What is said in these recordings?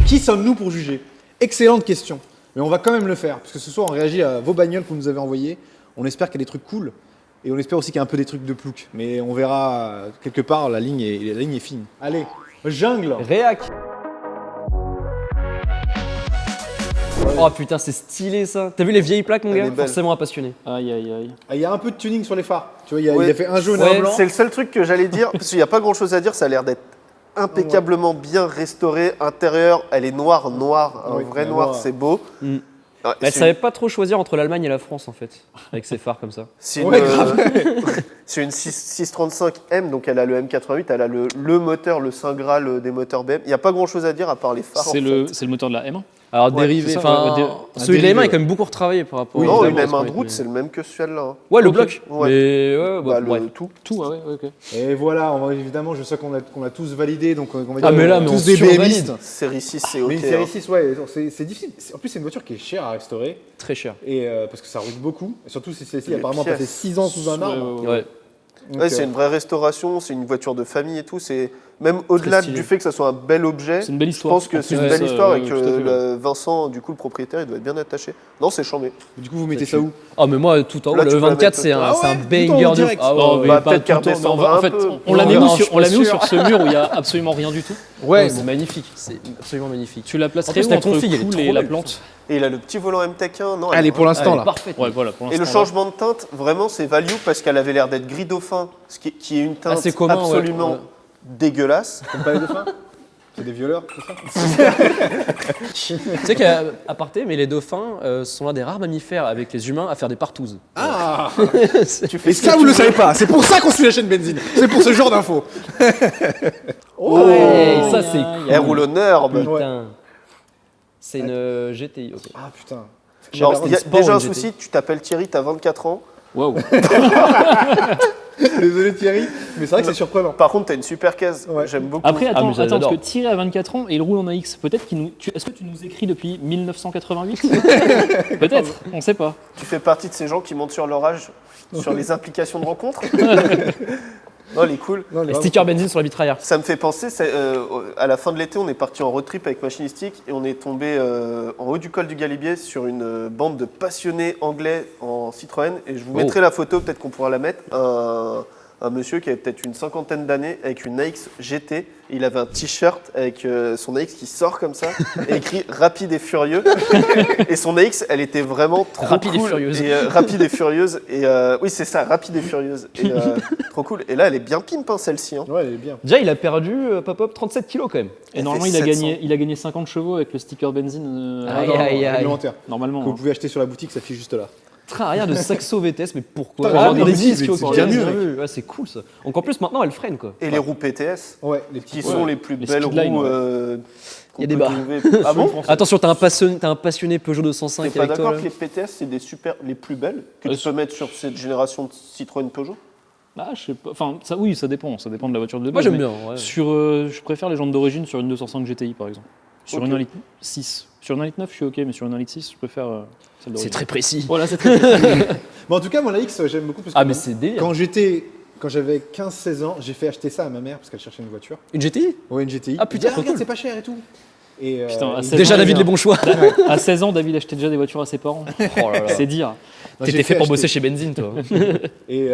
Qui sommes-nous pour juger? Excellente question. Mais on va quand même le faire, parce que ce soir on réagit à vos bagnoles que vous nous avez envoyées. On espère qu'il y a des trucs cool, et on espère aussi qu'il y a un peu des trucs de plouc. Mais on verra quelque part, la ligne est fine. Allez, jungle. Réac. Oh putain, c'est stylé ça. T'as vu les vieilles plaques, mon Elle gars? est belle. Forcément un passionné. Aïe, aïe, aïe. Ah, il y a un peu de tuning sur les phares. Tu vois, il Ouais. a fait un jaune et Ouais, un blanc. C'est le seul truc que j'allais dire, parce qu'il n'y a pas grand chose à dire, ça a l'air d'être impeccablement bien restauré. Intérieur, elle est noire, un Oui, vrai elle est noir, noire. c'est beau. Mm. Ah, Elle c'est savait pas trop choisir entre l'Allemagne et la France en fait, avec ses phares comme ça. c'est une, Ouais, grave. c'est une 635M, donc elle a le M88, elle a le moteur, le Saint Graal des moteurs BM. Il n'y a pas grand chose à dire à part les phares. C'est en le fait. moteur de la M1. Alors Ouais, dérivé, c'est ça, enfin, ouais, un celui de dérivé, l'Allemagne est ouais. quand même beaucoup retravaillé par rapport non, aux et même un mais- Drout, c'est le même que celui-là. Hein. Ouais, le Ok. bloc. Ouais. Mais ouais, Bah, ouais. tout. Tout, ouais, ok. Et voilà, évidemment, je sais qu'on a tous validé, donc on va dire Ah, mais là, mais tous on des survalide. BMistes. Série 6, c'est ok. Mais une série hein. 6, ouais, c'est difficile. En plus, c'est une voiture qui est chère à restaurer, Très cher. et, parce que ça roule beaucoup. Et surtout, si celle-ci, Les apparemment, a pièces. passé 6 ans sous un arbre. Ouais. Donc, Ouais, c'est une vraie restauration, c'est une voiture de famille et tout. C'est même au-delà stylé. du fait que ça soit un bel objet. C'est une belle Je histoire. pense que En c'est plus une de belle ça, histoire et que tout à fait, ouais. Vincent, du coup, le propriétaire, il doit être bien attaché. Non, c'est chambé. Du coup, vous mettez ça où? Ah, mais moi tout en haut, Là, tu le peux la 24 mettre c'est un, Ah c'est un ouais, tout en haut banger de direct. Ah ouais, Oh, ouais. mais bah, pas peut-être tout le qu'elle temps, mais redescendra en fait, un peu. on l'a mis, verra, nous je sur, suis on l'a pas mis, nous, sûr. sur ce mur où il y a absolument rien du tout. Ouais, c'est magnifique, c'est absolument magnifique. Tu la En placerais plus, où la entre config, elle est cool trop et la belle, plante? Et il a le petit volant MTech 1. Non, Allez, pour l'instant, là. Parfait. Ouais, voilà, pour Et le l'instant, changement de teinte, vraiment, c'est value parce qu'elle avait l'air d'être gris dauphin, qui est une teinte Assez commun, ouais. absolument Ouais. dégueulasse. T'aimes pas les dauphins? C'est des violeurs, tout ça? Tu sais qu'à aparté, mais les dauphins sont l'un des rares mammifères avec les humains à faire des partouzes. Ah! C'est- Et ça, vous le savez pas. C'est pour ça qu'on suit la chaîne Benzine. C'est pour ce genre d'infos. Ouais, ça c'est Elle roule au Nurb. putain. C'est une GTI, ok. Ah, putain. Genre, J'avais il y a un sport, déjà un une souci, tu t'appelles Thierry, t'as 24 ans. Waouh. Désolé, Thierry, mais c'est vrai que c'est surprenant. Par contre, t'as une super caisse. Ouais. J'aime beaucoup. Après, attends, mais attends, parce j'adore. que Thierry a 24 ans et il roule en AX. Peut-être qu'il nous. Est-ce que tu nous écris depuis 1988? Peut-être, on sait pas. Tu fais partie de ces gens qui montent sur leur âge sur les applications de rencontres. Non, elle est cool. Non, Les stickers benzine sur la vitraillère. Ça me fait penser, à la fin de l'été, on est parti en road trip avec Machinistic et on est tombé en haut du col du Galibier sur une bande de passionnés anglais en Citroën. Et je vous mettrai la photo, peut-être qu'on pourra la mettre. Un monsieur qui avait peut-être une cinquantaine d'années avec une AX GT. Il avait un t-shirt avec son AX qui sort comme ça et écrit Rapide et Furieux. Et son AX, elle était vraiment trop Rapide et cool. furieuse. Rapide et Furieuse. Et oui, c'est ça, Rapide et Furieuse. Et trop cool. Et là, elle est bien pimp, hein, celle-ci. Hein. Ouais, elle est bien. Déjà, il a perdu, pop-up, 37 kilos quand même. Et Elle normalement, fait il a gagné 50 chevaux avec le sticker benzine. Aïe, Non, non, aïe, aïe. réglementaire. Normalement. Que vous hein. pouvez acheter sur la boutique, ça fiche juste là. Rien de Saxo VTS, mais pourquoi Putain, avoir mais des c'est disques bien mieux, mec. Ouais, c'est cool ça. Donc en plus, maintenant, elle freine quoi. Et les roues PTS, Ouais, les petits. qui sont les plus Les belles Speedline, roues. ouais. Il y a des bas. Ah bon? Attention, t'as un passionné Peugeot T'es 205 pas avec toi. d'accord là que les PTS, c'est des super, les plus belles que Ouais, tu peux mettre sur cette génération de Citroën Peugeot? Ah, je sais pas. Enfin, ça, oui, ça dépend. Ça dépend de la voiture de base. Moi j'aime mais bien. Ouais. Je préfère les jantes d'origine sur une 205 GTI par exemple. Sur Ok. une 1.6 litre 6. Sur une 1 litre 9, je suis ok, mais sur une 1 litre 6, je préfère celle d'origine. C'est très précis. Voilà, c'est très Mais en tout cas, moi, la X, j'aime beaucoup parce que Ah, mais c'est délire. quand j'avais 15-16 ans, j'ai fait acheter ça à ma mère parce qu'elle cherchait une voiture. Une GTI Ouais, une GTI. Ah, putain, Elle dit, trop regarde, cool. c'est pas cher et tout. Et, Putain, à et- 16 Déjà, ans, David, bien. les bons choix. À 16 ans, David achetait déjà des voitures à ses parents. Oh là là. C'est dire. Non, T'étais j'ai fait pour acheter. bosser chez Benzine, toi. Et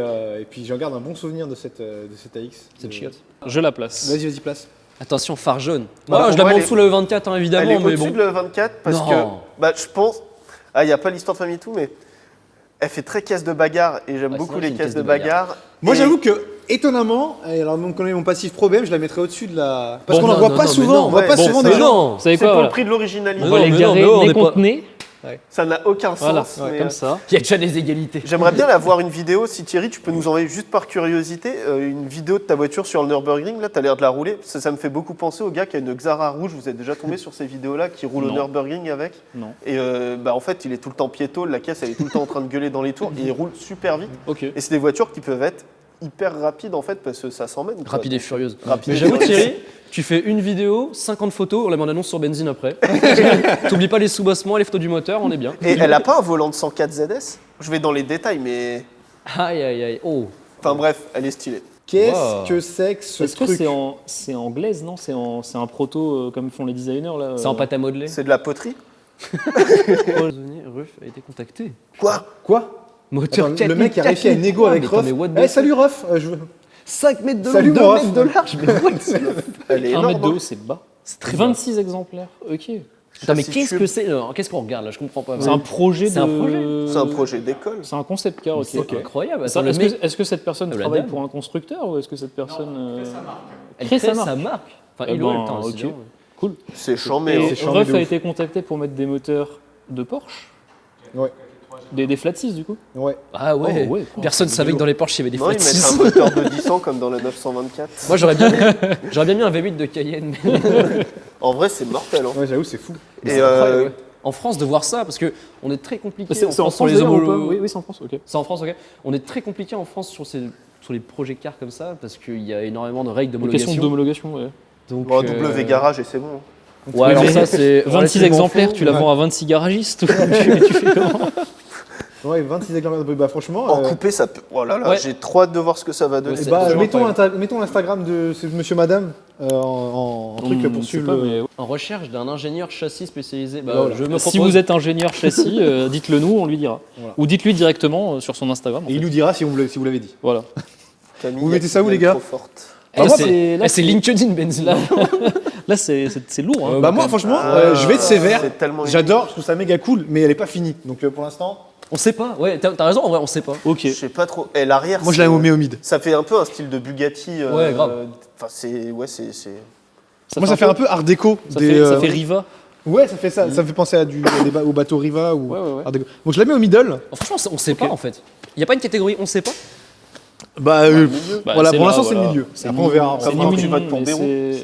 puis j'en garde un bon souvenir de cette AX. C'est chiotte. Je la place. Vas-y, place. Attention, phare jaune. Bah, Moi, je pour la moi, mets en elle dessous le 24, hein, Elle est évidemment, mais au-dessus bon. de la 24 parce Non. que, bah, je pense, il n'y a pas l'histoire de famille et tout, mais elle fait très caisse de bagarre et j'aime Ouais, beaucoup c'est vrai les qu'il y a une caisses caisse de de bagarre. bagarre. Moi, Et- j'avoue que, étonnamment, et alors on connaît mon passif Pro BM, je la mettrais au-dessus de la. Parce Bon, qu'on n'en non, voit non, pas non, mais souvent. non. On voit Ouais, pas bon, souvent c'est des Mais gens. non. Vous savez C'est quoi pour voilà. le prix de l'originalité. On Non, va les mais garer, non, mais on les est pas- contenez. Ça n'a aucun Voilà, sens. ouais, mais, comme ça. Il y a déjà les égalités. J'aimerais bien avoir une vidéo, si Thierry, tu peux nous envoyer juste par curiosité une vidéo de ta voiture sur le Nürburgring. Là, tu as l'air de la rouler. Ça me fait beaucoup penser au gars qui a une Xara rouge. Vous êtes déjà tombé sur ces vidéos-là qui roule au Non. Nürburgring avec. Non. Et en fait, il est tout le temps piéteux. La caisse, elle est tout le temps en train de gueuler dans les tours. Et il roule super vite. Ok. Et c'est des voitures qui peuvent être hyper rapides en fait parce que ça s'emmène. quoi. Rapide et furieuse. Rapide Mais et j'avoue, furieuse. Thierry, tu fais une vidéo, 50 photos, on la met en annonce sur Benzine après. T'oublies pas les soubassements, les photos du moteur, on est bien. Et elle a pas un volant de 104 ZS? Je vais dans les détails, mais Aïe aïe aïe. Oh. enfin bref, elle est stylée. Qu'est-ce Wow. que c'est que ce Est-ce que truc c'est en glaise, non c'est un proto comme font les designers là. C'est en pâte à modeler. C'est de la poterie. Prisonnier Ruff a été contacté. Quoi? Quoi Moteur Attends, le mec a réussi à négo avec Ruff. What Eh, salut Ruff 5 mètres de long, Salut, 2 mon mètres ref. de large. Mais what Elle est 1 énorme. mètre de haut, hein. c'est bas. C'est très 26 exemplaires. Ok. Putain, mais Châssis qu'est-ce tube. que c'est non, qu'est-ce qu'on regarde là? Je comprends pas. C'est un projet C'est un projet. C'est un projet d'école. C'est un concept car. Ok. C'est incroyable. Ça, Attends, le Est-ce mec, que, est-ce que cette personne La travaille dame. pour un constructeur ou est-ce que cette personne elle crée crée sa sa marque. Enfin, Eh il ou elle, ben, putain, ok. décidément. Cool. C'est chambé. Et hein. c'est chambé Ruff de a ouf. été contacté pour mettre des moteurs de Porsche, Ouais, des flat 6 du coup. ouais. Ah ouais. Oh, ouais. Personne savait que dans les Porsche il y avait des Non, flat ils mettent 6. un moteur de 10 ans comme dans la 924. Moi j'aurais bien mis un V8 de Cayenne. Mais En vrai, c'est mortel. Hein. Ouais, j'avoue, c'est fou. Et c'est incroyable, ouais. En France de voir ça parce que on est très compliqué C'est en en France France sur les d'ailleurs, ou pas homologues. Oui, oui, c'est en France. Ok. C'est en France, ok. On est très compliqué en France sur les projets cars comme ça parce qu'il y a énormément de règles Une question d'homologation. d'homologation, ouais. Donc, Bon, W garage et c'est bon. Ouais, alors Mais ça c'est 26 relativement exemplaires, faux. tu la vends à 26 garagistes ou tu fais comment Ouais, 26 exemplaires. Bah, franchement. En coupé, ça peut. Oh là là, Ouais. j'ai trop hâte de voir ce que ça va donner. Ouais, c'est- Bah, franchement, mettons l'Instagram de monsieur madame en truc Je pour sais suivre. pas, mais En recherche d'un ingénieur châssis spécialisé, bah, Voilà. je me si propose. vous êtes ingénieur châssis, dites-le nous, on lui dira. Voilà. Ou dites-lui directement sur son Instagram. en Et il fait. nous dira si vous l'avez dit. Voilà. Camille, Vous mettez ça où, elle est les gars trop forte. Eh, Bah, moi, c'est- c'est là, c'est c'est- LinkedIn Benzine. Là, c'est lourd. Hein. Bah, moi, franchement, Ah, je vais être sévère. c'est tellement J'adore, je trouve ça méga cool, mais elle est pas finie. Donc pour l'instant, On sait pas. Ouais, t'as raison. En vrai, on sait pas. Ok. Je sais pas trop. Et l'arrière. moi je c'est- la mets au mid. Ça fait un peu un style de Bugatti. Ouais, grave. Enfin, c'est. Ouais, c'est. Moi ça fait un peu art déco. Ça, des, fait, ça fait Riva. Ouais, ça fait ça. Ça me fait penser au bateau Riva ou Ouais, ouais, ouais. art déco. Donc je la mets au middle. Franchement, on sait pas en fait. Il y a pas une catégorie, on sait pas. Bah, Bah, voilà, c'est pour là, l'instant c'est voilà. le milieu. C'est Après ni- on verra. c'est Après, ni on- tu mignon, vas te mais tomber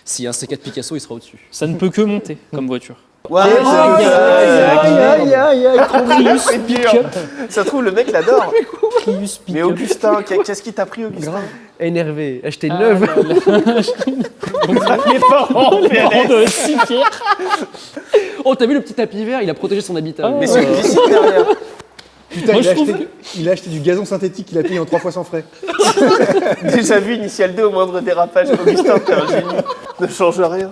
S'il y a un C4 Picasso, il sera au-dessus. ça ne peut que monter comme voiture. Ouais, Aïe, aïe, aïe, aïe, aïe, trop Prius c'est dur. pick-up. Ça se trouve, le mec l'adore. Prius Mais pick-up. Augustin, qu'est-ce qui t'a pris, Augustin? Énervé, acheter Ah, neuve. Les parents, Les parents doivent être si fiers. Oh, t'as vu le petit tapis vert, il a protégé son habitat. Ah, Mais c'est une piscine derrière. Putain, Moi, il a, je trouve acheté, il a acheté du gazon synthétique qu'il a payé en 3 fois sans frais. Déjà vu Initial D au moindre dérapage. Augustin, t'es un génie. Ne change rien.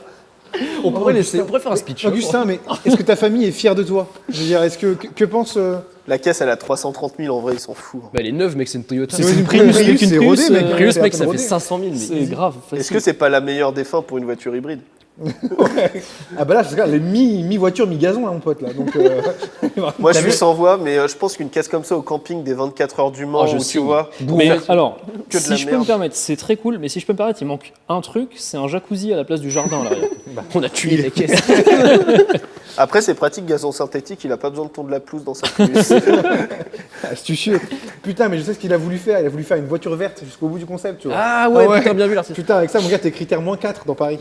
On pourrait faire un speech. Augustin, mais est-ce que ta famille est fière de toi? Je veux dire, est-ce que pense. La caisse, elle a 330 000 en vrai, ils s'en foutent. Bah, elle est neuve, mec, c'est une Toyota. C'est une Prius, Prius, avec une c'est Prius, rodé, mec. Prius, C'est mec, à ça fait rodé. 500 000. C'est Mais... grave. Est-ce facile. que c'est pas la meilleure des fins pour une voiture hybride? Ah bah là, je regarde, les mi-voiture, mi-gazon, là, mon pote, là. Donc, Moi, je T'as suis vu sans voix, mais je pense qu'une caisse comme ça au camping des 24 heures du Mans, Oh, je où tu signe. vois. Mais faire alors, que de si la je peux merde. me permettre, c'est très cool, mais si je peux me permettre, il manque un truc, c'est un jacuzzi à la place du jardin à l'arrière. On a tué les caisses. Après, c'est pratique, gazon synthétique, il a pas besoin de tondre la pelouse dans sa Prius. astucieux. Putain, mais je sais ce qu'il a voulu faire. Il a voulu faire une voiture verte jusqu'au bout du concept, tu vois. Ah ouais, putain, bien vu l'artiste. Putain, avec ça, mon gars, t'es critère -4 dans Paris.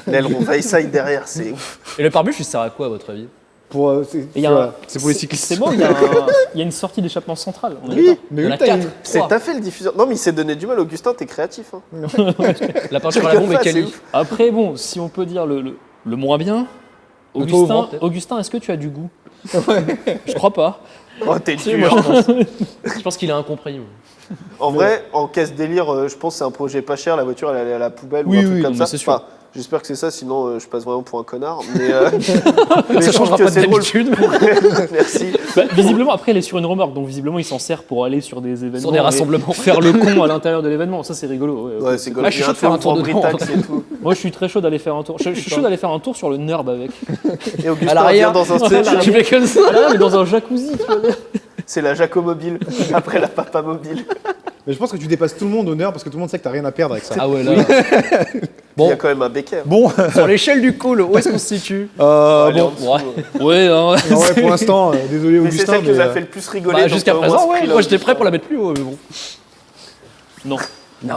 L'aileron Veyside derrière, c'est ouf. Et le pare-bus, il sert à quoi, à votre avis? Pour, Et il y a un- c'est pour les cyclistes. C'est bon, il y a une sortie d'échappement central. On est Oui, d'accord. mais Il y en oui, a t'as 4. une- C'est t'as fait le diffuseur. Non, mais il s'est donné du mal, Augustin, t'es créatif. Hein. La peinture à la bombe est C'est quali. ouf. Après, bon, si on peut dire le moins bien, Toi, au Augustin, vent, peut-être. Augustin, est-ce que tu as du goût Je crois pas. Oh, t'es Si, dur. moi, je pense. Je pense qu'il a incompris. moi. En vrai, en caisse délire, je pense que c'est un projet pas cher. La voiture, elle est allée à la poubelle Oui, ou un truc oui, comme non, ça. mais c'est sûr. Enfin, j'espère que c'est ça, sinon je passe vraiment pour un connard. Mais, mais Ça je trouve changera que pas de c'est drôle. d'habitude. Merci. Bah, visiblement, après, elle est sur une remorque, donc visiblement, il s'en sert pour aller sur des événements. Sur des et rassemblements. Faire le con à l'intérieur de l'événement. Ça, c'est rigolo. Ouais, ok. Ouais, c'est Ah, je suis chaud de faire un tour dedans. Britax et tout. Moi, je suis très chaud d'aller faire un tour. Je suis chaud d'aller faire un tour sur le Nerd avec. Et À Augustin l'arrière, vient dans un tu stage. fais comme ça. Ah, mais dans un jacuzzi, tu vois. C'est la Jacomobile, après la Papa Mobile. Mais je pense que tu dépasses tout le monde honneur parce que tout le monde sait que t'as rien à perdre avec ça. Ah ouais, là. Il y Bon, a quand même un béquet. Bon, sur l'échelle du cool, où est-ce qu'on se situe? Allez, bon. en dessous, ouais. Ouais, hein. Non, ouais, pour l'instant, désolé Mais c'est Augustin, celle qui nous a mais, fait le plus rigoler. Bah, donc, jusqu'à au moins, présent, ce ouais. prix-là, Moi, j'étais Augustin. prêt pour la mettre plus haut, mais bon. Non. Non.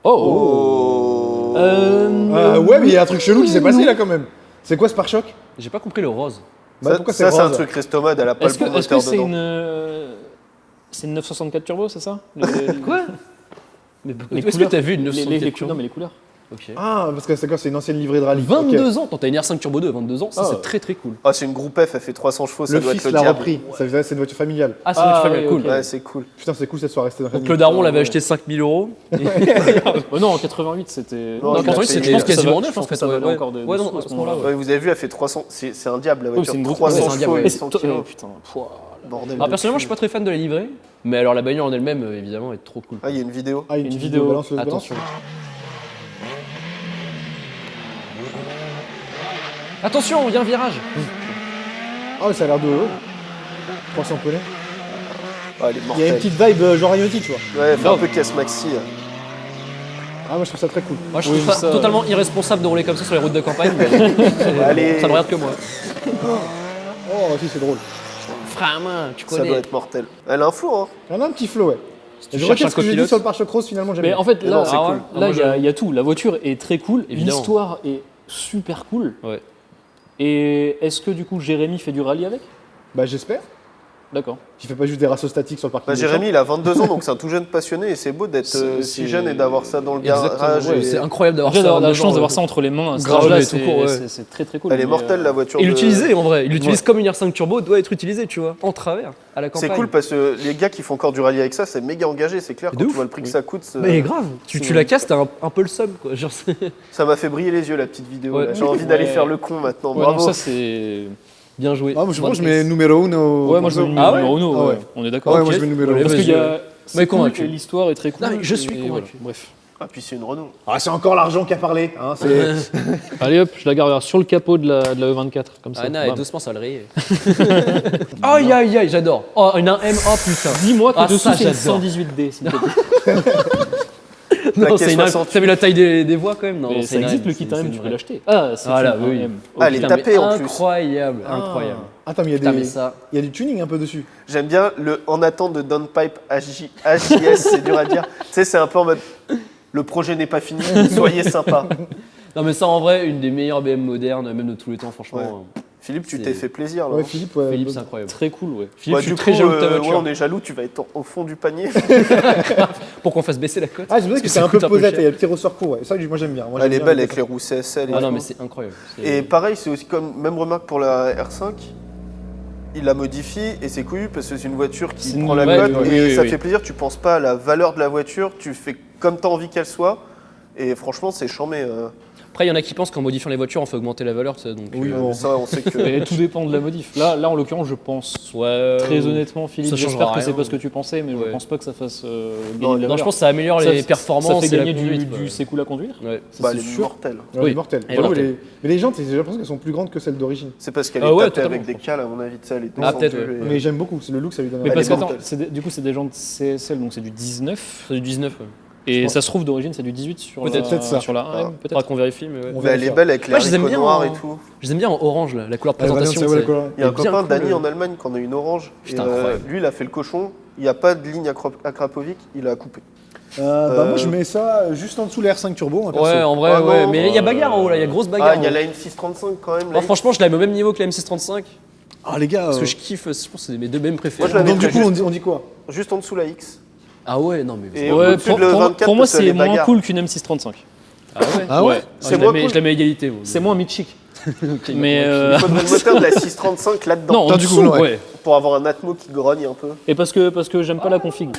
Oh. Oh. ouais, mais il y a un truc chelou qui s'est passé là quand même. C'est quoi ce pare-choc? J'ai pas compris le rose. Bah, pourquoi ça, c'est un rose truc restomode, elle a pas le Est-ce que bon est-ce que moteur c'est dedans. c'est une 964 turbo, c'est ça Quoi? Mais Les est-ce que couleurs. t'as vu une les 964 couleurs, non, mais les couleurs. Ok. Ah, parce que c'est une ancienne livrée de rallye. 22 Ok. ans, t'as une R5 Turbo 2 à 22 ans, ça Ah. c'est très très cool. Ah, c'est une groupe F, elle fait 300 chevaux, ça Le doit fils être le l'a diable. repris. C'est une voiture familiale. Ah, c'est votre famille, oui, cool. ok. Ouais, c'est cool. Putain, c'est cool que ça soit resté dans la Donc famille. le daron l'avait Ouais. acheté 5000 euros. Oh non, en 88, c'était. Non, Non, il a quand fait- c'était je pense que ça quasiment va- neuf je pense en fait. que ça valait Ouais, encore des ouais, non, sous à à ce ce moment-là. Ouais, vous avez vu, elle fait 300. C'est un diable la Oui, voiture. c'est une grosse 300 ouais, c'est un chevaux diable, et ouais. 100 Et kilos. putain, pouah. Bordel. Ah, personnellement, je suis pas très fan de la livrée, mais alors la bagnole en elle-même, évidemment, est trop cool. Ah, il y a une vidéo. Ah, Une petite vidéo. balance. Attention. Attention, il y a un virage. Ah, ouais, ça a l'air de. 300 pelés. Ah, elle est Il y a une mortelle. petite vibe genre Iotti, tu vois. Ouais, elle fait un peu casse maxi. Ah, moi je trouve ça très cool. Moi, je Oui, trouve ça ça- totalement irresponsable de rouler comme ça sur les routes de campagne. Mais Allez. ça ne regarde que moi. Oh, si, c'est drôle. Vraiment, tu Ça doit être mortel. Elle a un flow, hein. Il y en a un petit flow, ouais. tu Je cherches retire un ce que j'ai dit copilote. sur le pare-choc finalement, j'aime Mais bien. en fait, Mais là, non, c'est ah ouais. cool. Ah, là, moi, il y a tout. La voiture est très cool. Évidemment. L'histoire est super cool. Ouais. Et est-ce que du coup, Jérémy fait du rallye avec? Bah, j'espère. D'accord. Qui fait pas juste des rassos statiques sur le parking. Bah, des Jérémy, il a 22 ans, donc c'est un tout jeune passionné et c'est beau d'être C'est- si c'est- jeune et d'avoir ça dans le Exactement. garage. Ouais, et- c'est incroyable d'avoir Déjà ça. d'avoir la 22 chance ans, d'avoir ça entre les mains, à ce Gravé, âge-là, tout court, ouais. c'est très très cool. Elle est Mais, mortelle la voiture. Et de- l'utiliser en vrai, il l'utilise Ouais. comme une R5 Turbo doit être utilisé, tu vois, en travers, à la C'est campagne. cool parce que les gars qui font encore du rallye avec ça, c'est méga engagé, c'est clair. De Quand tu ouf. vois le prix que ça coûte, Mais grave, tu la casses, t'as un peu le seum quoi. Genre, ça m'a fait briller les yeux la petite vidéo. Ouais. là. J'ai envie d'aller Ouais. faire le con maintenant. Ouais, non, Bravo. ça c'est. bien joué. Ah, moi je Bonne pense que je mets prise. numéro 1 Ouais, moi je mets Ah ouais numéro uno, Ah ouais. ouais. On est d'accord. Ouais, Ok. moi je mets numéro Ouais, 1. Parce vas-y, qu'il y a. C'est cool convaincu. et l'histoire est très cool. Non, mais je suis et convaincu. voilà, bref. Ah, puis c'est une Renault. Ah, c'est encore l'argent qui a parlé. Hein, c'est... Allez hop, je la garde sur le capot de la E24, comme ça. Ah non, Bam. doucement ça va le rayer. Aïe aïe aïe, j'adore. Oh, une 1M, oh putain. Dis-moi que Ah, dessous ça, c'est une j'adore. 118D, s'il te plaît. Non, Plaqué c'est une 68. T'as vu la taille des voies quand même? Non, Mais c'est ça une existe AM, le kit c'est AM, une tu peux vraie. l'acheter. Ah, c'est Voilà, une oui. AM. Ah, elle est Putain, mais tapée en plus. Incroyable, incroyable. Attends, mais il y a Putain, mais des... ça. Il y a du tuning un peu dessus. J'aime bien le en attente de Downpipe HJS, c'est dur à dire. Tu sais, c'est un peu en mode le projet n'est pas fini, soyez sympa. Non, mais ça en vrai, une des meilleures BM modernes, même de tous les temps, franchement. Philippe, tu C'est- t'es fait plaisir là. Ouais, Philippe, ouais. Philippe, c'est incroyable. Très cool, ouais. Philippe, Bah, je suis du très coup, jaloux de ta ouais, voiture. on est jaloux, tu vas être au fond du panier. Pour qu'on fasse baisser la cote. Ah, c'est vrai que c'est ça un peu coûte posette, cher. il y a le petit ressort court. Ouais. Ça, moi j'aime bien. Moi, Elle j'aime est bien belle le- avec les roues CSL. Ah et non, tout. mais c'est incroyable. Et pareil, c'est aussi comme même remarque pour la R5. Il la modifie et c'est couillu parce que c'est une voiture qui C'est prend une- la ouais, cote oui, et oui, ça oui. fait plaisir. Tu penses pas à la valeur de la voiture, tu fais comme tu as envie qu'elle soit. Et franchement, c'est chambé. Après, il y en a qui pensent qu'en modifiant les voitures, on fait augmenter la valeur, tu sais, donc. Oui, bon. Ça, on sait que. Et tout dépend de la modif. Là, en l'occurrence, je pense. Ouais. Très honnêtement, Philippe, ça changera j'espère que rien. c'est pas ce que tu pensais, mais Ouais. je pense pas que ça fasse gagner Non, de la Non, je valeur. pense que ça améliore les performances. Ça fait et la gagner conduite, du c'est cool à conduire. Ouais. Ça, Bah, c'est elle est sûr. mortelle. Ouais, Oui. mortel. Elle est mortelle. Mais les jantes, j'ai l'impression qu'elles sont plus grandes que celles d'origine. C'est parce qu'elle Ah est ouais, tapée totalement. avec des cales, à mon avis. Tu sais, elle est Ah, descendue peut-être, ouais. et- Mais j'aime beaucoup, c'est le look, ça lui donne Mais un- Elle parce est que mortelle. attends, du coup, c'est des jantes CSL, donc c'est du 19. C'est du 19, ouais. Et ça se trouve d'origine, c'est du 18 sur Peut-être la, ça. sur la 1M, Faudra peut-être. qu'on vérifie, mais ouais. On Mais elle est vérifiera. belle avec les Moi, je les aime haricots bien noirs en- et tout. Je les aime bien en orange, là, la couleur de Ah, Valence, présentation. ouais, c'est- la couleur. Il y a un Elle est bien copain, cool, Dany, le- en Allemagne, qui en a une orange. Putain, Et, incroyable. lui, il a fait le cochon. Il n'y a pas de ligne à Krapovic, il a coupé. Bah, moi je mets ça juste en dessous les R5 Turbo. Hein, perso. Ouais, en vrai, Ah ouais. non, Mais il y a bagarre en haut, là, il y a grosse bagarre. Ah, il y a en haut. la M635 quand même. Oh, là. franchement, je la mets au même niveau que la M635. Ah, les gars. Parce que je kiffe, je pense que c'est mes deux mêmes préférés. Moi, je la Donc, du mettrais coup, juste- on dit quoi? Juste en dessous la X. Ah ouais, non, mais. Et Ouais, au-dessus de le 24, pour moi, parce que c'est les moins bagarres. cool qu'une M635. Ah ouais. Ah ouais? C'est je, la moins mets, cool. je la mets à égalité. moi. C'est moins mid-chic. Ok, Mais bon, Il faudrait le moteur de la 635 là-dedans. non, en Attends, du dessous, coup, ouais. ouais. Pour avoir un Atmo qui grogne un peu. Et parce que j'aime pas la config.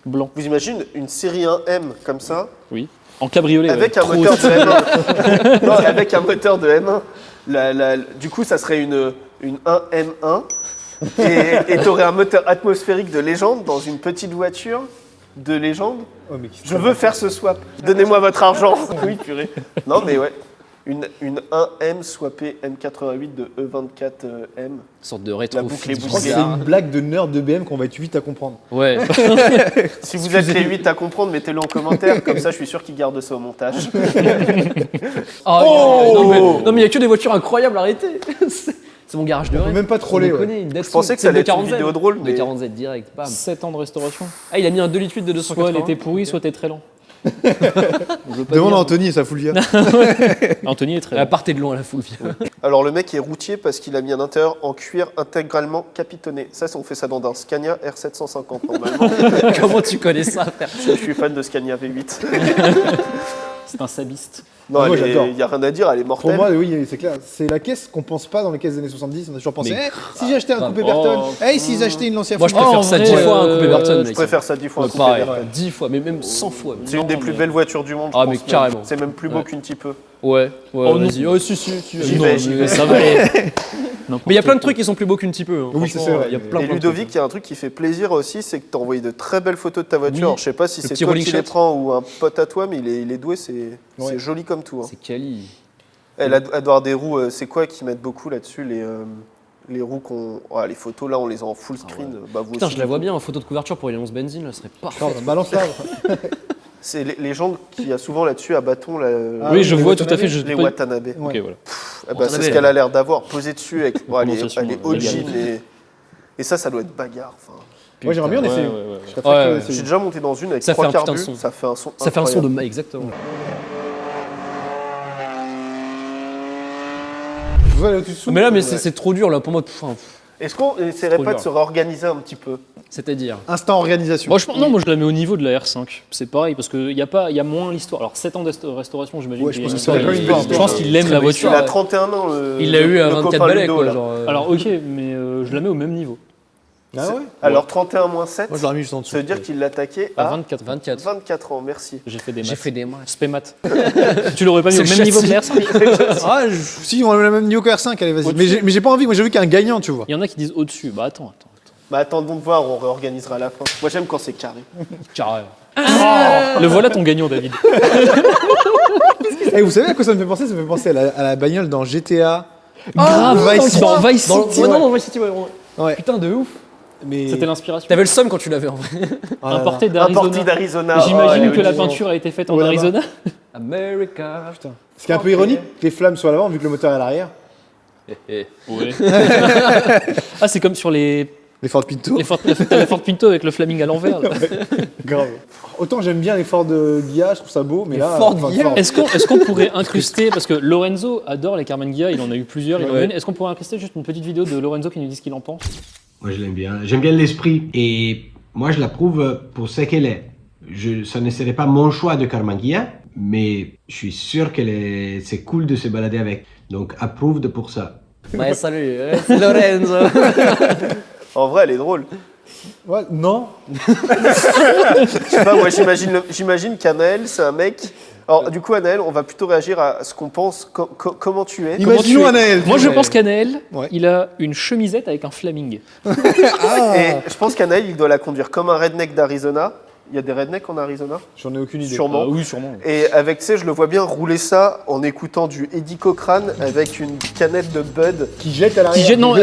Blanc. Vous imaginez une série 1M comme ça, Oui. En cabriolet. avec ouais. un moteur de M1. Non, avec un moteur de M1. Du coup, ça serait une 1M1. Et tu aurais un moteur atmosphérique de légende dans une petite voiture de légende. Oh, mais qui se Je veux faire ce swap. Donnez-moi votre argent. Oui, purée. Non, mais ouais. Une 1M swappée M88 de E24M. Une sorte de La rétro boucle est Je crois que c'est bizarre. une blague de nerd de BM qu'on va être 8 à comprendre. Ouais. Si vous êtes les 8 à comprendre, mettez-le en commentaire. Comme ça, je suis sûr qu'ils gardent ça au montage. Oh, non, mais il y a que des voitures incroyables, arrêtez. C'est mon garage de On peut rêve. même pas troller. Sans Ouais. déconner, une Datsun, Je pensais que c'est ça allait de être une 40Z. vidéo drôle, mais- De 40Z direct, bam. 7 ans de restauration. Ah, il a mis un 2,8 litres de 280. Soit elle était pourrie, soit t'es très lent. Demande à Anthony et sa full via. Anthony est très Elle a lent. parté de loin, la foule. Alors, le mec est routier parce qu'il a mis un intérieur en cuir intégralement capitonné. Ça, on fait ça dans un Scania R750 normalement. Comment tu connais ça, frère? Je suis fan de Scania V8. C'est un sabiste. Non, Moi, j'adore. il n'y a rien à dire, elle est Pour mortelle. moi, oui, c'est clair. C'est la caisse qu'on pense pas dans les caisses des années 70. On a toujours pensé, Mais si j'achetais un grave. coupé Burton, Oh. s'ils achetaient une Lancia Moi, je Fulton. préfère en ça vrai, 10 fois un coupé Burton, Je mec. préfère ça 10 fois un Ouais, coupé pareil, Burton. 10 fois, mais même 100 fois. même. C'est une des Non, plus mais- belles voitures du monde. je Ah, pense mais même. carrément. C'est même plus beau Ouais. qu'une petit peu. Ouais, ouais, Oh, vas-y. non. Oh, si. J'y Non, vais, j'y mais vais. ça va. N'importe Mais il y a plein de quoi. trucs qui sont plus beaux qu'une petit peu. hein. Oui, ça, c'est Franchement, vrai. Il y a plein, Et plein de Ludovic, trucs. il y a un truc qui fait plaisir aussi, c'est que tu as envoyé de très belles photos de ta voiture. Oui. Alors, je sais pas si Le c'est petit toi rolling qui les shot. prends ou un pote à toi, mais il est doué, c'est Ouais. joli comme tout. hein. C'est quali. Elle doit avoir des roues, c'est quoi qui mettent beaucoup là-dessus les roues qu'on. Les photos là, on les a en full screen. Bah, vous Putain, aussi, je la vois du coup. bien en photo de couverture pour une 11 benzine, là, ce serait parfait. Attends, balance là. C'est les gens qu'il y a souvent là-dessus à bâton, là, Ah Oui, oui, je les vois tout à Watanabe. fait. Je les peux- Watanabe. Ouais. Ok, voilà. Eh ben, c'est Watanabe. ce qu'elle a l'air d'avoir, posé dessus avec. Bon, elle est Prononciation, OG, légale. et ça doit être bagarre. Enfin, Moi, j'aimerais bien en Ouais, essayer. ouais, ouais. Je serais très Ouais, curieux ouais. d'essayer. j'ai déjà monté dans une avec Ça fait 3 un putain de carbus, son. ça fait un son. Ça fait un son incroyable. de exactement. Vous allez au-dessus. Mais là, Ouais. c'est trop dur là pour moi. Enfin, Est-ce qu'on essaierait Trop pas de dur. se réorganiser un petit peu? c'est-à-dire. Instant organisation. Moi, moi, je la mets au niveau de la R5. C'est pareil, parce qu'il y a moins l'histoire. Alors, 7 ans de restauration, j'imagine. Ouais, je qu'il y pense a que c'est quand même une histoire. bonne Je pense histoire. qu'il aime Très la bonne voiture. Il a Ouais. 31 ans. Il l'a eu à le 24 copain balais, Ludo, quoi. là. Genre, Alors, ok, mais je la mets au même niveau. Ah ouais Alors 31 moins 7, Moi, je l'aurais mis juste en dessous. ça veut dire qu'il l'a attaqué À à 24. 24. 24 ans, merci. J'ai fait des J'ai maths. fait des maths. Spé maths. Tu l'aurais pas mis au C'est même niveau que châssis. la R5? Ah, si, on a le même niveau que R5, allez, vas-y. Mais j'ai pas envie, moi j'ai vu qu'il y a un gagnant, tu vois. Il y en a qui disent au-dessus. Bah, attends. Bah attendons de voir, on réorganisera à la fin. Moi j'aime quand c'est carré. Carré. Le voilà ton gagnant, David. Et vous savez à quoi ça me fait penser? Ça me fait penser à la bagnole dans GTA. Grave, Vice City. dans Vice Dans le- City. ouais. Non, non, Vice City, ouais. Ouais. Putain, de ouf. Mais... C'était l'inspiration. T'avais le seum quand tu l'avais en vrai. Oh là là. Importé Importé d'Arizona. d'Arizona. J'imagine Oh, que la elle est peinture a été faite en Ouais, là-bas. Arizona. America. Putain. Ce qui est un peu ironique que les flammes soient à l'avant vu que le moteur est à l'arrière. Eh. Ouais. Ah, c'est comme sur les Les Ford Pinto. la Ford Pinto avec le Flaming à l'envers. là. Grave. Autant j'aime bien les Ford Ghia, je trouve ça beau, mais Les là. Ford enfin, Ghia. Est-ce qu'on pourrait incruster, parce que Lorenzo adore les Carmen Ghia, il en a eu plusieurs, il en a Ouais. une. Est-ce qu'on pourrait incruster juste une petite vidéo de Lorenzo qui nous dit ce qu'il en pense? Moi, je l'aime bien. J'aime bien l'esprit. Et moi, je l'approuve pour ce qu'elle est. Ça ne serait pas mon choix de Carmanguia, mais je suis sûr c'est cool de se balader avec. Donc, approuve pour ça. Ouais, salut, c'est Lorenzo. En vrai, elle est drôle. Ouais, non. Je sais pas, moi j'imagine qu'Anaël, c'est un mec. Alors du coup, Anaël, on va plutôt réagir à ce qu'on pense, comment tu es. Imaginons Anaël. Moi, je pense qu'Anaël, Ouais. il a une chemisette avec un Flaming. Et je pense qu'Anaël, il doit la conduire comme un redneck d'Arizona. Il y a des rednecks en Arizona? J'en ai aucune idée. Sûrement. Oui, sûrement. Et avec, tu sais, je le vois bien rouler ça en écoutant du Eddie Cochrane avec une canette de Bud. Qui jette à Qui l'arrière. jette, non,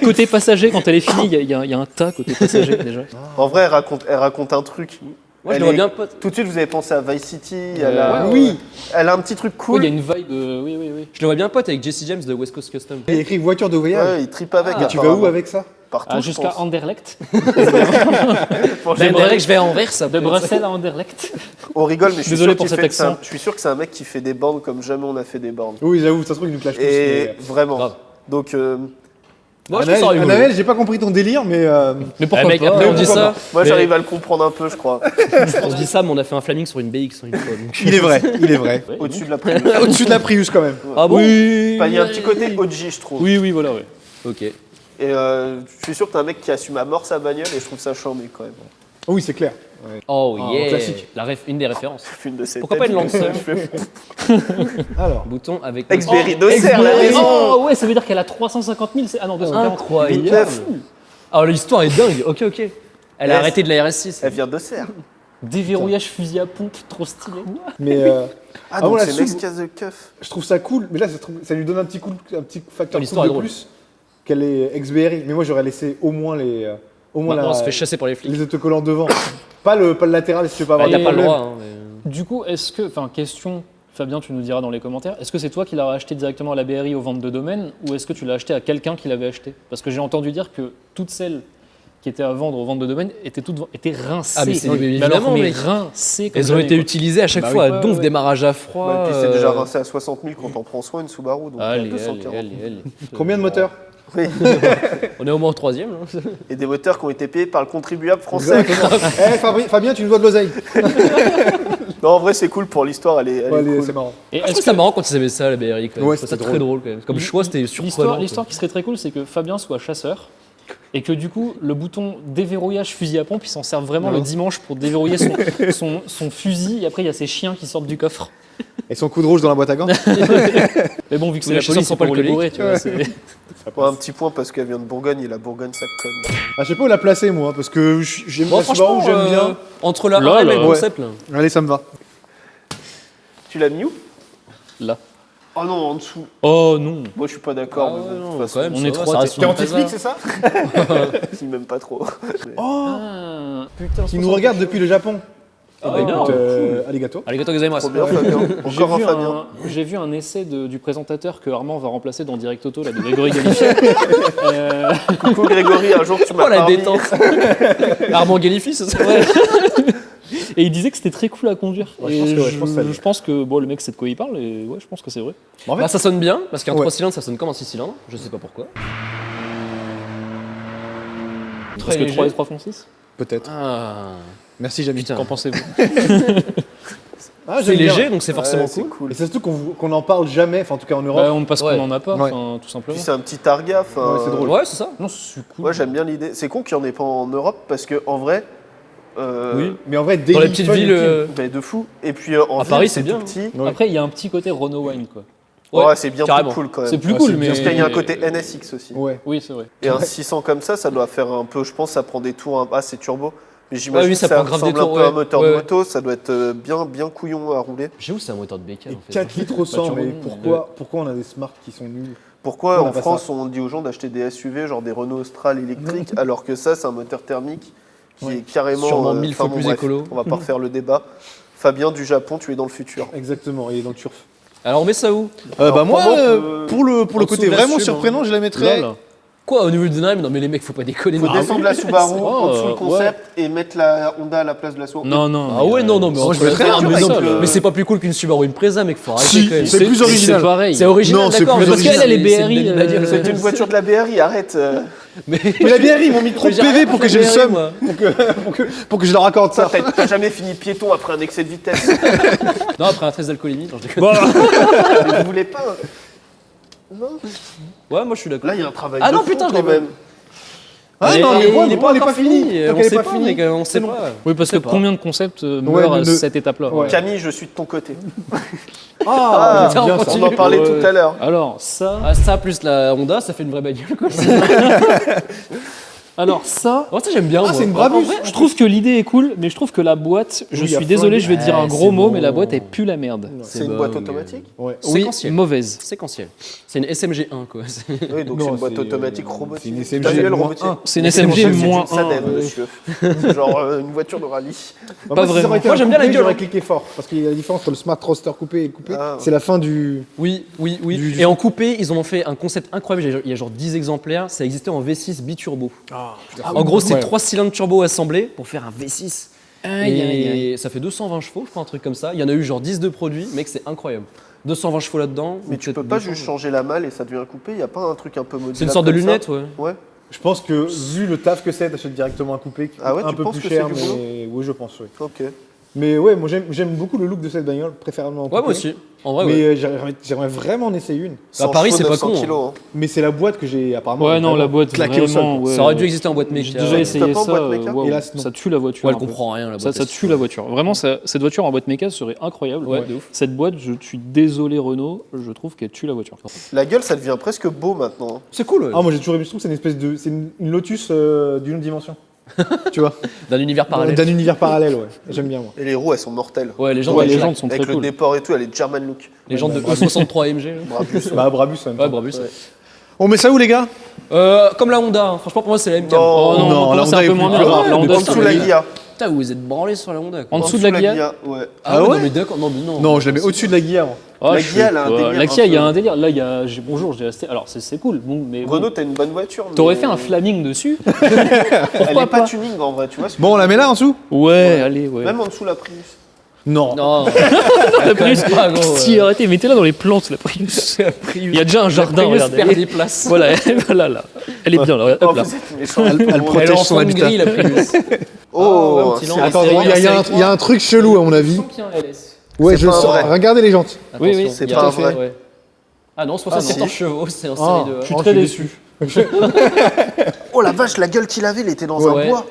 côté passager, quand elle est finie, il y a un tas côté passager déjà. En vrai, elle raconte un truc. Moi, je Elle le vois est- bien pote. Tout de suite, vous avez pensé à Vice City. Elle a, Oui. elle a un petit truc Oui, cool. il y a une vibe. Oui. Je le vois bien pote avec Jesse James de West Coast Custom. Il y a écrit voiture de voyage. Ouais, il tripe avec. Et tu vas où avec ça? Partout, Ah, je jusqu'à pense. Anderlecht. Pour J'aimerais générer- que je vais à Anvers, ça. De Bruxelles à Anderlecht. On rigole, mais je suis Désolé sûr pour qu'il cet fait- c'est un- accent. je suis sûr que c'est un mec qui fait des bandes comme jamais on a fait des bandes. Oui, j'avoue, ça se trouve, il nous clash tous. Et mais- vraiment. Grave. Donc, Moi, je trouve ça Anaël, rigolo. Anaël, j'ai pas compris ton délire, mais. Mais pourquoi mec, pas après, on dit pourquoi ça. moi, mais j'arrive à le comprendre un peu, je crois. On se dit ça, mais on a fait un flaming sur une BX une fois. donc. Il est vrai, il est vrai. Ouais, Au-dessus de la Prius. Au-dessus de la Prius quand même. Ah bon Oui. Enfin, il y a un petit côté OG, je trouve. Oui, voilà, ouais. Ok. Et je suis sûr que t'es un mec qui assume à mort sa bagnole et je trouve ça charmé quand même. Oui, c'est clair. Oh Ah, yeah. classique. Une des références. Une de ces Pourquoi pas têtes, une Lancer Alors. Bouton avec. Exberry d'Auxerre, la Exberry. maison. Oh, ouais, ça veut dire qu'elle a 350 000. Ah non, 240. Incroyable. 29. Ah, l'histoire est dingue. Ok. Elle a Yes. arrêté de la RS6. Elle vient d'Auxerre. Déverrouillage fusil à pompe, trop stylé. Mais. Ah, Ah, donc on la c'est sous- Next Case de Keuf. Je trouve ça cool, mais là, ça lui donne un petit facteur L'histoire cool est de drôle. plus qu'elle est ex-BRI. Mais moi, j'aurais laissé au moins les. Au moins Maintenant, on se fait chasser par les flics. les autocollants devant. pas le latéral si tu veux pas avoir Bah, de t'as pas le problème. droit. Hein, mais- Du coup, est-ce que, enfin, question, Fabien, tu nous diras dans les commentaires, est-ce que c'est toi qui l'as acheté directement à la BRI aux ventes de domaine ou est-ce que tu l'as acheté à quelqu'un qui l'avait acheté? Parce que j'ai entendu dire que toutes celles qui étaient à vendre aux ventes de domaine étaient rincées. Ah, mais c'est alors, évidemment, mais mec. rincées comme Elles ont jamais, été quoi. utilisées à chaque Bah fois oui. à donf, Ouais. démarrage à froid. Ouais, puis c'est déjà rincé à 60 000 quand on prend soin une Subaru, donc Allez, 240. allez. Combien de moteurs? Oui. On est au moins au 3e. Là. Et des moteurs qui ont été payés par le contribuable français. Fabien, tu nous dois de l'oseille. Non, en vrai, c'est cool pour l'histoire, elle est Ouais, cool. c'est marrant. Et Je est-ce trouve ça marrant quand ils avaient ça, la BRI. Quand même. Ouais, Je trouve c'était ça très drôle quand même. Comme choix, c'était surprenant. L'histoire qui serait très cool, c'est que Fabien soit chasseur et que du coup, le bouton déverrouillage fusil à pompe, il s'en sert vraiment le dimanche pour déverrouiller son fusil. Et après, il y a ses chiens qui sortent du coffre. Et son coup de rouge dans la boîte à gants. Mais bon, vu que c'est Mais la les chasseurs police, sont c'est pas pour les alcooliques. bourrer, tu vois. c'est- Ouais, un petit point parce qu'elle vient de Bourgogne et la Bourgogne, ça conne. Ah, je sais pas où la placer, moi, parce que j'aime Bon, la Subaru, j'aime bien. Entre la Là, RM et le là. concept, là. Allez, ça me va. Tu l'as mis où? Là. Oh non, en dessous. Oh non. Moi, je suis pas d'accord. Ah mais ouais, bon, de non, toute façon, quand même, on ça est va, trois, ça t'es reste sur une un anti-flic, Tesla. c'est ça? je m'aime pas trop. Oh, Ah, putain, qui nous regarde depuis le Japon. Ah, énorme. Alligato. Arigato gozaimasu. Trop bien, Fabien. Encore un Fabien. J'ai vu un essai du présentateur que Armand va remplacer dans Direct Auto, là, de Grégory Galifier. Coucou Grégory, un jour tu m'as Oh la parlé. détente. Armand Galifi, c'est ça? Et il disait que c'était très cool à conduire. Ouais, Et je pense que ça l'est. je pense que bon, le mec sait de quoi il parle, et ouais, je pense que c'est vrai. En fait, Bah, ça sonne bien, parce qu'un Ouais. 3 cylindres, ça sonne comme un 6 cylindres. Je sais pas pourquoi. Parce que léger. 3 et 3 font 6. peut-être. Ah. Merci, Jamie. Putain. Qu'en pensez-vous? Ah, C'est j'aime bien. léger, donc c'est forcément Ouais, c'est cool. cool. Et c'est surtout qu'on n'en parle jamais, enfin en tout cas en Europe. Parce Ouais. qu'on en a pas, Ouais. enfin, tout simplement. Puis c'est un petit targa. Ouais, c'est drôle. Ouais, c'est ça. Non, c'est cool. Moi, j'aime bien l'idée. C'est con qu'il n'y en ait pas en Europe parce que en vrai. Oui, mais en vrai, Dans les petites villes. bah, de fou. Et puis en À ville, Paris, c'est c'est bien, tout petit. Ouais. Après, il y a un petit côté Renault Wine, quoi. Ouais, Ouais, c'est bien carrément. plus cool quand même. C'est plus Ouais, cool, c'est mais. Parce qu'il y a un côté NSX aussi. Ouais. Oui, c'est vrai. Et un 600 comme ça doit faire un peu. Je pense ça prend des tours. Ah, c'est turbo. Mais j'imagine oui, que ça ça prend grave des ressemble un tours, peu à un ouais. moteur Ouais, de ouais. moto. Ça doit être bien couillon à rouler. J'avoue, c'est un moteur de bécane. Et en fait. 4 litres au 100, turbo, mais non, pourquoi on a des Smart qui sont nuls? Pourquoi On a en pas France ça. on dit aux gens d'acheter des SUV, genre des Renault Austral électriques, alors que ça c'est un moteur thermique qui est carrément Sûrement 1000 fois bon, plus bref, écolo. On va pas refaire le débat. Fabien du Japon, tu es dans le futur. Exactement, et dans le turf. Alors, on met ça où? Bah moi, pour moi, pour le en dessous côté de la vraiment Sub, surprenant, je la mettrais. Lol. Quoi, au niveau du design? Non, mais les mecs, faut pas déconner. Faut non. descendre la Subaru en dessous le ouais. concept et mettre la Honda à la place de la Subaru. Non, non. Ah ouais, non, non, mais moi, je entre- mettrais Ah, un mais truc non, avec le- mais c'est pas plus cool qu'une Subaru Impreza, mec, faut arrêter Si, quand même. c'est plus original. C'est pareil. C'est original, Non, c'est d'accord, plus mais parce original. qu'elle, elle est C'est une BRI. belle bagnole. C'est une voiture de la BRI, arrête. Mais Mais la BRI, ils m'ont mis trop de j'ai rien PV pour contre que j'ai le la seum, BRI, moi. pour que je leur accorde ça. T'as jamais fini piéton après un excès de vitesse. Non, après un 13 d'alcoolémie, non, je déconne. Bon, Mais vous voulez pas Ouais, moi je suis d'accord. Là, il y a un travail Ah de non, fond, putain, je quand l'ai même. Ah Mais non, mais il est pas elle est encore pas finie. On Donc elle est sait pas pas, finie. mec, on sait bon. pas. oui, parce que Je sais pas. combien de concepts meurent mais à le- cette étape-là? Ouais. Camille, je suis de ton côté. Ah, putain, j'aime bien on ça. continue. On en parlait Ouais. tout à l'heure. Alors, ça. Ah, ça plus la Honda, ça fait une vraie bagnole, quoi. Alors, ça. Oh, ça j'aime bien. Ah, moi. c'est une En Brabus. vrai, Je trouve que l'idée est cool, mais je trouve que la boîte, je Oui, suis à désolé, flinguer. je vais dire un Ouais, gros c'est mot, bon. mais la boîte, elle pue la merde. C'est une bon, boîte mais- automatique. Ouais. Oui, Séquentiel. mauvaise. Séquentiel. C'est une SMG1, quoi. Oui, donc Non, c'est une boîte c'est, automatique c'est robotique. une T'as vu SMG le moins robotier 1. C'est une C'est SMG une moins Sadem, 1. monsieur. C'est genre une voiture de rallye. Bah, Pas moi, si ça vraiment. aurait été Moi, un j'aime bien la coupé, gueule, j'aurais hein. cliqué fort. Parce qu'il y a la différence entre le Smart Roadster coupé et le coupé. Ah. C'est la fin du. Oui, oui, oui. Du- Et en coupé, ils en ont fait un concept incroyable. Il y a genre 10 exemplaires. Ça existait en V6 biturbo. En gros, c'est Ouais. 3 cylindres turbo assemblés pour faire un V6. Et ça fait 220 chevaux, je crois, un truc comme ça. Il y en a eu genre 10 de produits. Mec, c'est incroyable. 220 chevaux là-dedans. Mais ou tu peut-être peux pas 200. juste changer la malle et ça devient coupé. Il y a pas un truc un peu modulable. C'est une sorte de comme ça lunette, ouais. Ouais. Je pense que vu le taf que c'est, t'achètes directement un coupé qui Ah ouais, coûte un tu peu penses plus que cher, c'est du boulot mais oui, je pense, oui. Ok. Mais ouais, moi j'aime beaucoup le look de cette bagnole, préférablement en coupé. Ouais, moi aussi. En vrai, Mais ouais. j'aimerais vraiment en essayer une. 100 Paris, chevaux, c'est pas 900 con, hein. kilos, hein. Mais c'est la boîte que j'ai apparemment. Ouais, non, vraiment la boîte, claquée au sol. vraiment, ouais. Ça aurait dû exister en boîte J'ai méca. déjà essayé T'as pas en ça. boîte méca waouh, Hélas, non. ça tue la voiture. Ouais, elle un peu. comprend rien, la Ça, boîte. ça tue la voiture. Vraiment, cette voiture en boîte méca serait incroyable. Ouais, de ouf. Cette boîte, je suis désolé Renault, je trouve qu'elle tue la voiture. La gueule, ça devient presque beau maintenant. C'est cool. Ah, moi j'ai toujours aimé, je trouve que c'est une espèce de. C'est une Lotus d'une autre dimension. Tu vois. D'un univers parallèle. D'un univers parallèle, ouais. J'aime bien, moi. Et les roues, elles sont mortelles. Ouais, les gens, Ouais, de- les jantes sont Avec très le cool. déport et tout, elle est German look. les gens de E63 AMG. là. Brabus, ouais. Bah, Brabus en même Ouais, temps. Brabus. Ouais. On met ça où, les gars? Comme la Honda, hein. Franchement pour moi c'est la même gamme. Non, Oh non, pour la moi, c'est Honda un est peu plus moins bien. rare. La En Honda, En c'est dessous un la peu- Gia. Putain, vous êtes branlés sur la Honda quoi. En dessous de la Gia. Ouais. Ah ouais, ouais non, mais d'accord, non, mais non. Non, je la mets au-dessus de la Guilla. moi. Ah, La je Gia, sais elle a un pas. délire La un Gia, il y a peu. un délire. Là, il y a. Bonjour, j'ai resté. Alors, c'est cool. Bon, mais. Renault, t'as une bonne voiture. T'aurais mais fait un Flaming dessus. Elle est pas pas tuning en vrai, tu vois. Bon, on la met là en dessous? Ouais, allez, ouais. Même en dessous la Prius. Non. Non, La Prius. pas gros. Si, arrêtez, mettez-la dans les plantes, la Prius. Il y a déjà un jardin, Prius regardez. perd des places. Voilà, voilà, là. Elle est bien, là. Oh, Hop, là. vous êtes méchants. Elle Elle protège est en son fond de habitat. gris la Prius. Oh, Ah, ouais, un petit c'est- lent. Attends, C'est il y a un truc chelou à mon avis. Ouais, C'est je pas le sens. vrai. Regardez les jantes. Oui, oui, Attention, c'est il y a pas tout vrai. fait, ouais. Ah non, 74 si. chevaux, c'est un Oh, série de. Je suis très déçu. Oh la vache, la gueule qu'il avait, il était dans Ouais. un bois.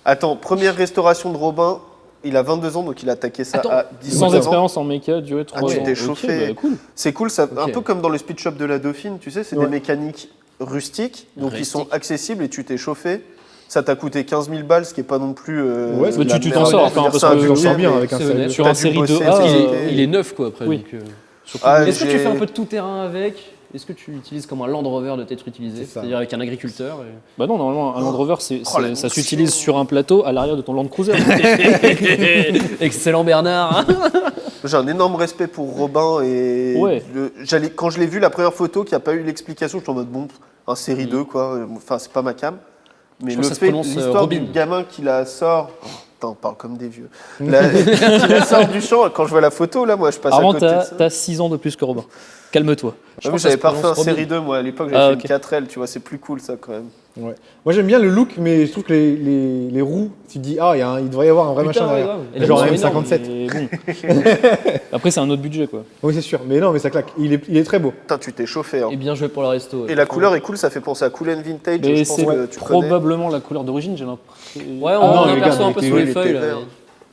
Attends, première restauration de Robin. Il a 22 ans, donc il a attaqué ça Attends, à 18 Sans ans. expérience en méca, durée 3 tu ans. t'es Ok, chauffé. bah, cool. C'est cool, ça, un Ok. peu comme dans le speed shop de la Dauphine, tu sais, c'est Ouais. des mécaniques rustiques, donc ils sont Rustiques. accessibles et tu t'es chauffé. Ça t'a coûté 15 000 balles, ce qui est pas non plus. Ouais, de mais la tu merde. t'en sors, Je veux enfin, dire, parce c'est un que Tu t'en budget, sors bien mais avec un c'est seul. honnête. Sur t'as un dû série bosser, 2A, t'as Il dû- est, il est neuf quoi après. Oui. donc, Ah, Est-ce que tu j'ai- fais un peu de tout terrain avec? Est-ce que tu l'utilises comme un Land Rover de t'être utilisé? C'est ça. C'est-à-dire avec un agriculteur Bah non, normalement, un Land Rover, Oh, la ça notion. s'utilise sur un plateau à l'arrière de ton Land Cruiser. Excellent Bernard. J'ai un énorme respect pour Robin et Ouais. quand je l'ai vu la première photo, qu'il n'y a pas eu l'explication, je suis en mode bon, un série 2 quoi. Enfin, c'est pas ma cam. Mais Je le crois que ça se fait, prononce, l'histoire du Robin. gamin qui la sort. Oh, putain, on parle comme des vieux. Qui la sort du champ. Quand je vois la photo là, moi je passe à Avant, côté de ça. t'as 6 ans de plus que Robin. Calme-toi. Je crois que j'avais ça se pas fait un prononce Robin. série 2 moi à l'époque, j'avais Ah, fait ok. une 4L, tu vois, c'est plus cool ça quand même. Ouais. Moi j'aime bien le look, mais je trouve que les roues, tu te dis, ah, il devrait y avoir un vrai Putain, machin ouais, derrière. grave. Et les Genre roues un sont énormes. M57. Mais bon. Après, c'est un autre budget, quoi. Oui, c'est sûr. Mais non, mais ça claque. Il est très beau. Putain, tu t'es chauffé. Hein. Et bien joué pour le resto. Et la couleur est cool, ça fait penser à Cool and Vintage. Mais je pense c'est que tu connais. probablement la couleur d'origine, j'ai l'impression. Ouais, Ah non, on les aperçoit gars, un peu mais sous il les était feuilles. Là. vert.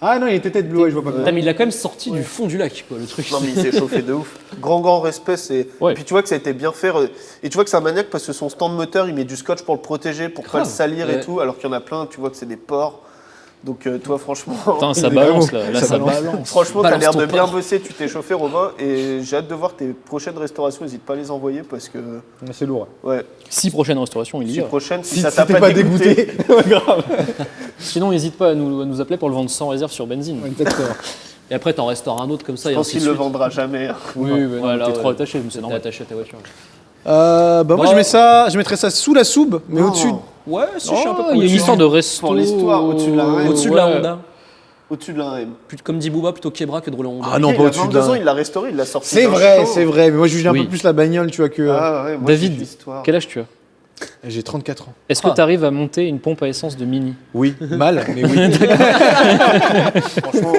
Ah non, il était tête bleue, ouais, je vois pas bien. Putain, mais il l'a quand même sorti du fond du lac, quoi, le truc. Non mais il s'est chauffé de ouf. Grand respect, c'est. Ouais. Et puis tu vois que ça a été bien fait. Et tu vois que c'est un maniaque parce que son stand moteur, il met du scotch pour le protéger, pour pas le Grave. salir et Ouais. tout. Alors qu'il y en a plein, tu vois que c'est des porcs. Donc toi, franchement, Putain, ça Mais balance, vraiment, là. Là, ça ça balance. balance. franchement, t'as balance l'air ton de bien porc. bosser. Tu t'es chauffé, Robin. Et j'ai hâte de voir tes prochaines restaurations. N'hésite pas à les envoyer parce que C'est lourd. ouais, 6 prochaines restaurations, il y si a. prochaine, si Si ça si t'a t'es pas pas dégoûté. dégoûté. Grave. Sinon, n'hésite pas à nous appeler pour le vendre sans réserve sur Benzine. Exactement. Et après, t'en restaures un autre comme ça. Je et pense ainsi qu'il de le suite. vendra jamais. hein. Oui, oui, non, Voilà, t'es ouais. trop attaché, mais c'est T'es normal. attaché à ta voiture. Moi Bon. je mettrais ça sous la soube, mais Non. au-dessus. Ouais, si, je suis un peu Oh, il y a une histoire de resto. Pour l'histoire, au-dessus de la reine. Au-dessus de la Ouais. Honda. Au-dessus de la M. Comme dit Booba, plutôt Kebra que de rouler en Honda. Ah non, Il pas a au-dessus 22 ans, d'un. il l'a restauré, il l'a sorti. C'est d'un vrai, champ. c'est vrai. Mais moi je juge un Oui. peu plus la bagnole, tu vois, que. Ah ouais, moi, David, c'est l'histoire. Quel âge tu as J'ai 34 ans. Est-ce que Ah. tu arrives à monter une pompe à essence de Mini Oui, mal, mais oui. Franchement,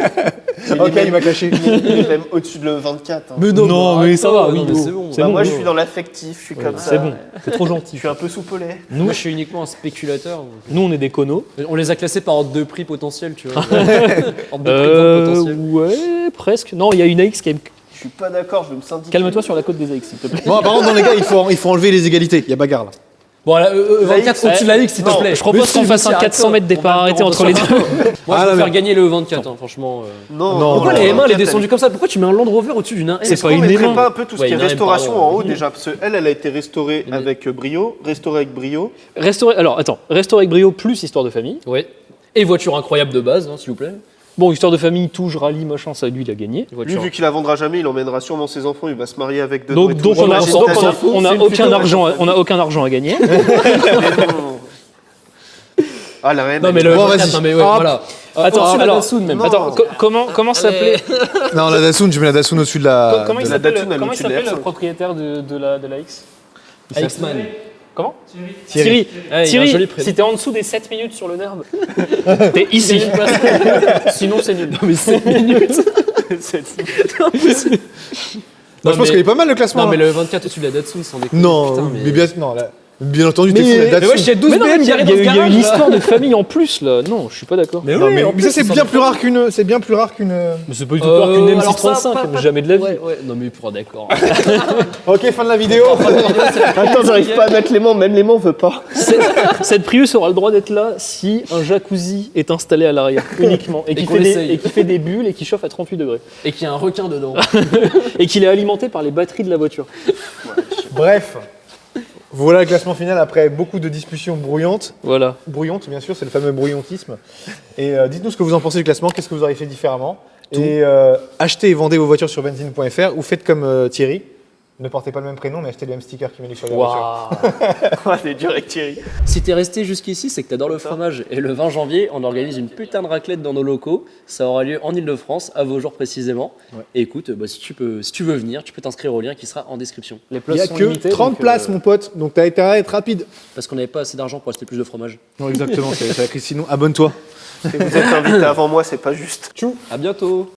Ok, il m'a caché. il est même au-dessus de le 24. hein. Mais Non, mais ça va, oui, non, mais oh. c'est bon. C'est Bah, bon, moi, bon. je suis dans l'affectif, je suis comme ça. C'est bon, c'est trop Je gentil. suis un peu soupolé. Moi, je suis uniquement un spéculateur. donc. Nous, on est des conos. On les a classés par ordre de prix potentiel, tu vois. Ordre de prix de vente potentiel. Ouais, presque. Non, il y a une AX qui est... Je suis pas d'accord, je vais me syndiquer. Calme-toi sur la côte des AX, s'il te plaît. Bon, par contre, dans les gars, il faut enlever les égalités. Il y a bagarre là. Bon, là, 24 La X, au-dessus de la X, s'il te non, plaît. Je propose Mais qu'on si, fasse un mais 400 mètres départ on va arrêté le entre les deux. Moi, je Ah, veux non, faire mais- gagner le 24, hein, franchement. Non, Non, Pourquoi non, les non, M1 elle est quatre, descendue comme ça? Pourquoi tu mets un Land Rover au-dessus d'une 1M? C'est Est-ce pas qu'on une mettrait M1. pas un peu tout ce Ouais, qui est une M, restauration pardon. en haut déjà parce qu'elle, elle a été restaurée Une- avec brio, restaurée avec brio. Alors, attends. Restaurer avec brio plus histoire de famille. Ouais. Et voiture incroyable de base, hein, s'il vous plaît. Bon, histoire de famille, touche, rallye, machin, ça, lui, il a gagné. Lui, Voiture. vu qu'il la vendra jamais, il emmènera sûrement ses enfants, il va se marier avec deux. Donc, on a aucun argent à gagner. Ah, la reine. Non, mais elle le est- Bon, 24, vas-y. non, mais ouais, Hop. voilà. Attends, Au-dessus de la alors, Datsun, même. non. Attends, comment s'appelait Non, la Datsun, je mets la Datsun au-dessus de la. comment il la s'appelle Datsun, elle comment il au-dessus de la s'appelle le R5. propriétaire de la X X-Man. Comment Thierry. Ouais, il y a un joli prénom. si t'es en dessous des 7 minutes sur le nerf, t'es ici. Sinon, c'est nul. Mais 7 minutes. Moi, je pense qu'il est pas mal le classement. Non, mais là. le 24 au-dessus de la Datsun, sans déconner. Non, Putain, mais bien, non, là, bien entendu, t'es Mais- fou, la mais Mais Datsun. ouais, j'ai 12 Mais non, BM il y a garés dans ce il y a garage, une là. histoire de famille en plus là. Non, je suis pas d'accord. Mais Non, oui, mais, en mais ça, plus, c'est ils bien sont- plus rare qu'une. C'est bien plus rare qu'une. Mais c'est pas du tout peur qu'une alors ça, M635, pas- jamais de la vie. Ouais, ouais, non, mais pour d'accord. Ok, fin de la vidéo. Attends, j'arrive pas à mettre Léman, même Léman veut pas. Cette Prius aura le droit d'être là si un jacuzzi est installé à l'arrière uniquement et Et qui qu'on fait, l'essaye. et qui fait des bulles et qui chauffe à 38 degrés Et qu'il y a un requin dedans. et qu'il est alimenté par les batteries de la voiture. Bref. Voilà le classement final après beaucoup de discussions brouillantes. Voilà. Brouillante, bien sûr, c'est le fameux brouillantisme. Et dites-nous ce que vous en pensez du classement, qu'est-ce que vous auriez fait différemment. Et achetez et vendez vos voitures sur benzine.fr ou faites comme Thierry. Ne portez pas le même prénom, mais achetez le même sticker qui met sur la voiture. Waouh. Ouais, dur avec Thierry. Si t'es resté jusqu'ici, c'est que t'adores le fromage. Et le 20 janvier, on organise une putain de raclette dans nos locaux. Ça aura lieu en Ile-de-France, à vos jours précisément. Ouais. Et écoute, bah, si tu veux venir, tu peux t'inscrire au lien qui sera en description. Les Il places n'y a sont que limitées, 30 donc, places, mon pote, donc t'as intérêt à être rapide. Parce qu'on n'avait pas assez d'argent pour acheter plus de fromage. Non, exactement, c'est la crise. Sinon, abonne-toi. Et vous êtes invité avant moi, c'est pas juste. À bientôt!